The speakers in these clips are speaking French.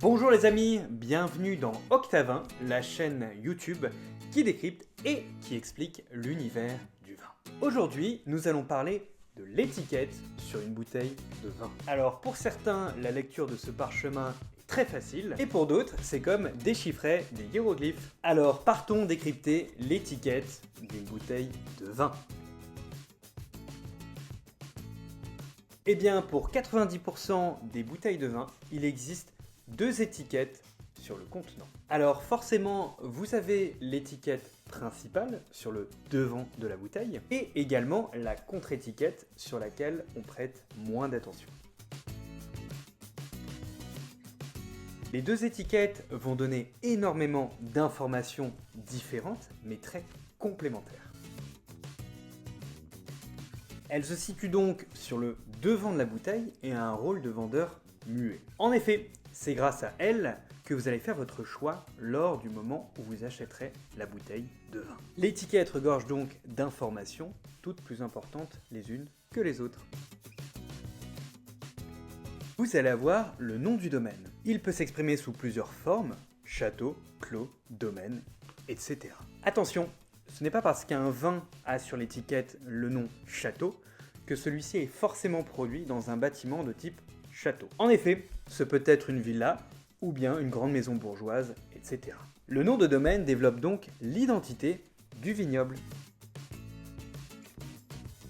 Bonjour les amis, bienvenue dans Octavin, la chaîne YouTube qui décrypte et qui explique l'univers du vin. Aujourd'hui, nous allons parler de l'étiquette sur une bouteille de vin. Alors pour certains, la lecture de ce parchemin est très facile, et pour d'autres, c'est comme déchiffrer des hiéroglyphes. Alors partons décrypter l'étiquette d'une bouteille de vin. Eh bien, pour 90% des bouteilles de vin, il existe deux étiquettes sur le contenant. Alors forcément, vous avez l'étiquette principale sur le devant de la bouteille et également la contre-étiquette sur laquelle on prête moins d'attention. Les deux étiquettes vont donner énormément d'informations différentes mais très complémentaires. Elle se situe donc sur le devant de la bouteille et a un rôle de vendeur muet. En effet, c'est grâce à elle que vous allez faire votre choix lors du moment où vous achèterez la bouteille de vin. L'étiquette regorge donc d'informations, toutes plus importantes les unes que les autres. Vous allez avoir le nom du domaine. Il peut s'exprimer sous plusieurs formes, château, clos, domaine, etc. Attention, ce n'est pas parce qu'un vin a sur l'étiquette le nom château que celui-ci est forcément produit dans un bâtiment de type château. En effet, ce peut être une villa ou bien une grande maison bourgeoise, etc. Le nom de domaine développe donc l'identité du vignoble.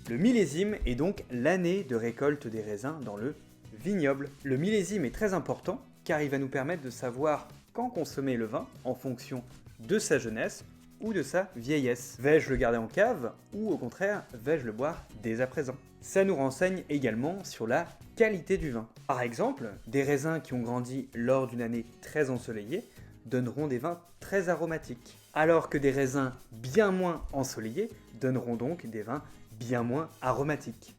Le millésime est donc l'année de récolte des raisins dans le vignoble. Le millésime est très important car il va nous permettre de savoir quand consommer le vin en fonction de sa jeunesse ou de sa vieillesse. Vais-je le garder en cave ou au contraire vais-je le boire dès à présent? Ça nous renseigne également sur la qualité du vin. Par exemple, des raisins qui ont grandi lors d'une année très ensoleillée donneront des vins très aromatiques, alors que des raisins bien moins ensoleillés donneront donc des vins bien moins aromatiques.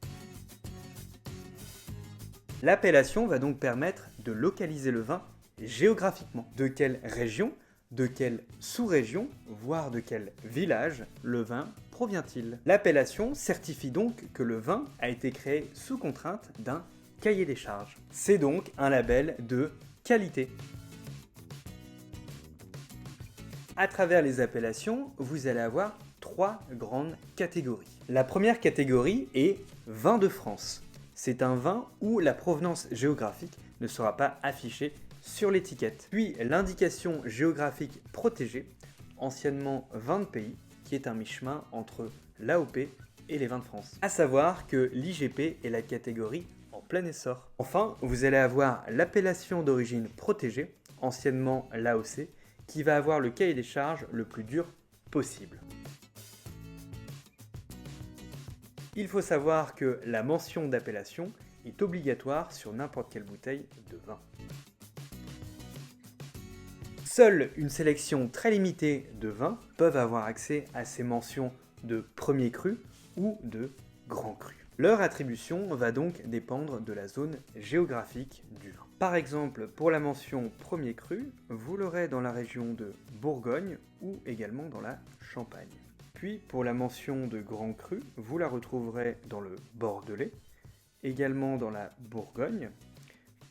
L'appellation va donc permettre de localiser le vin géographiquement. De quelle région, de quelle sous-région, voire de quel village le vin provient-il? L'appellation certifie donc que le vin a été créé sous contrainte d'un cahier des charges. C'est donc un label de qualité. À travers les appellations, vous allez avoir trois grandes catégories. La première catégorie est vin de France. C'est un vin où la provenance géographique ne sera pas affichée sur l'étiquette. Puis l'indication géographique protégée, anciennement vin de pays, qui est un mi-chemin entre l'AOP et les vins de France. A savoir que l'IGP est la catégorie en plein essor. Enfin, vous allez avoir l'appellation d'origine protégée, anciennement l'AOC, qui va avoir le cahier des charges le plus dur possible. Il faut savoir que la mention d'appellation est obligatoire sur n'importe quelle bouteille de vin. Seule une sélection très limitée de vins peuvent avoir accès à ces mentions de premier cru ou de grand cru. Leur attribution va donc dépendre de la zone géographique du vin. Par exemple, pour la mention premier cru, vous l'aurez dans la région de Bourgogne ou également dans la Champagne. Puis pour la mention de grand cru, vous la retrouverez dans le Bordelais, également dans la Bourgogne,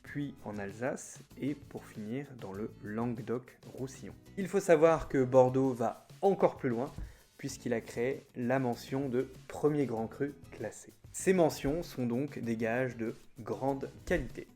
puis en Alsace et pour finir dans le Languedoc-Roussillon. Il faut savoir que Bordeaux va encore plus loin puisqu'il a créé la mention de premier grand cru classé. Ces mentions sont donc des gages de grande qualité.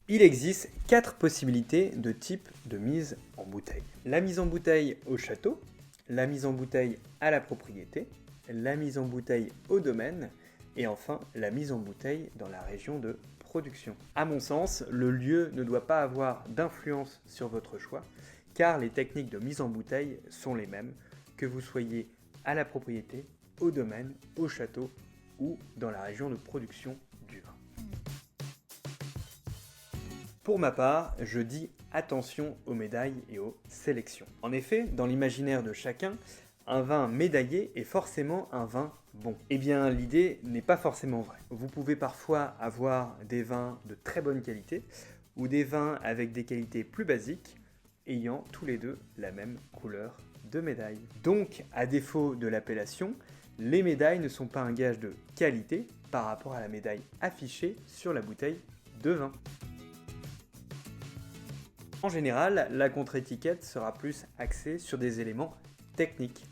Il existe 4 possibilités de type de mise en bouteille. La mise en bouteille au château, la mise en bouteille à la propriété, la mise en bouteille au domaine, et enfin la mise en bouteille dans la région de production. À mon sens, le lieu ne doit pas avoir d'influence sur votre choix, car les techniques de mise en bouteille sont les mêmes, que vous soyez à la propriété, au domaine, au château ou dans la région de production du vin. Pour ma part, je dis attention aux médailles et aux sélections. En effet, dans l'imaginaire de chacun, un vin médaillé est forcément un vin bon. Eh bien, l'idée n'est pas forcément vraie. Vous pouvez parfois avoir des vins de très bonne qualité ou des vins avec des qualités plus basiques, ayant tous les deux la même couleur de médaille. Donc, à défaut de l'appellation, les médailles ne sont pas un gage de qualité par rapport à la médaille affichée sur la bouteille de vin. En général, la contre-étiquette sera plus axée sur des éléments techniques.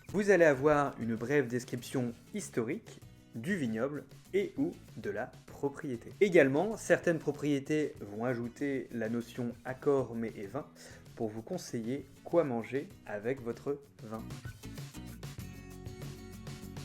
Vous allez avoir une brève description historique du vignoble et ou de la propriété. Également, certaines propriétés vont ajouter la notion accord, mets et vin pour vous conseiller quoi manger avec votre vin.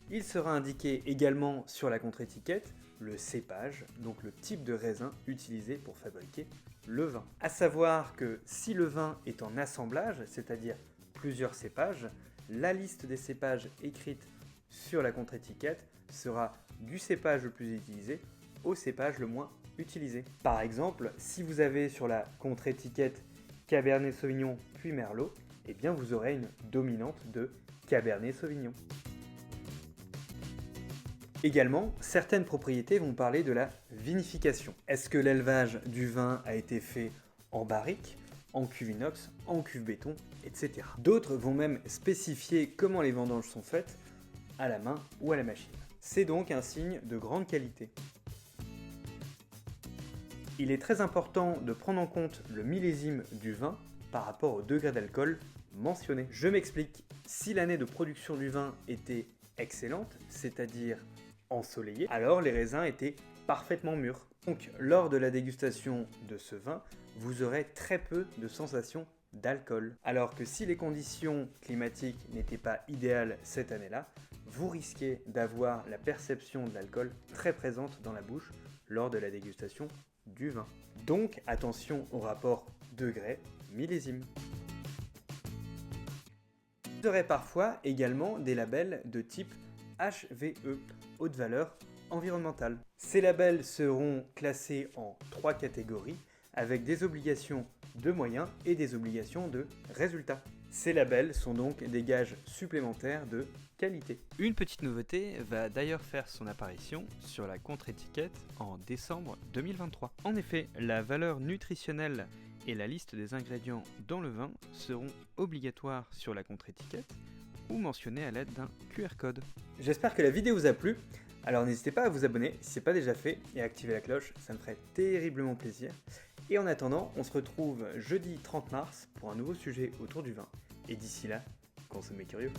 Il sera indiqué également sur la contre-étiquette le cépage, donc le type de raisin utilisé pour fabriquer le vin. À savoir que si le vin est en assemblage, c'est-à-dire plusieurs cépages, la liste des cépages écrite sur la contre-étiquette sera du cépage le plus utilisé au cépage le moins utilisé. Par exemple, si vous avez sur la contre-étiquette Cabernet Sauvignon puis Merlot, eh bien vous aurez une dominante de Cabernet Sauvignon. Également, certaines propriétés vont parler de la vinification. Est-ce que l'élevage du vin a été fait en barrique, en cuve inox, en cuve béton, etc. D'autres vont même spécifier comment les vendanges sont faites, à la main ou à la machine. C'est donc un signe de grande qualité. Il est très important de prendre en compte le millésime du vin par rapport au degré d'alcool mentionné. Je m'explique, si l'année de production du vin était excellente, c'est-à-dire ensoleillée, alors les raisins étaient parfaitement mûrs. Donc lors de la dégustation de ce vin, vous aurez très peu de sensations d'alcool. Alors que si les conditions climatiques n'étaient pas idéales cette année-là, vous risquez d'avoir la perception de l'alcool très présente dans la bouche lors de la dégustation du vin. Donc attention au rapport degré-millésime. Vous aurez parfois également des labels de type HVE, haute valeur environnementale. Ces labels seront classés en 3 catégories avec des obligations de moyens et des obligations de résultats. Ces labels sont donc des gages supplémentaires de qualité. Une petite nouveauté va d'ailleurs faire son apparition sur la contre-étiquette en décembre 2023. En effet, la valeur nutritionnelle et la liste des ingrédients dans le vin seront obligatoires sur la contre-étiquette ou mentionnées à l'aide d'un QR code. J'espère que la vidéo vous a plu, alors n'hésitez pas à vous abonner si ce n'est pas déjà fait et à activer la cloche, ça me ferait terriblement plaisir. Et en attendant, on se retrouve jeudi 30 mars pour un nouveau sujet autour du vin. Et d'ici là, consommez curieux.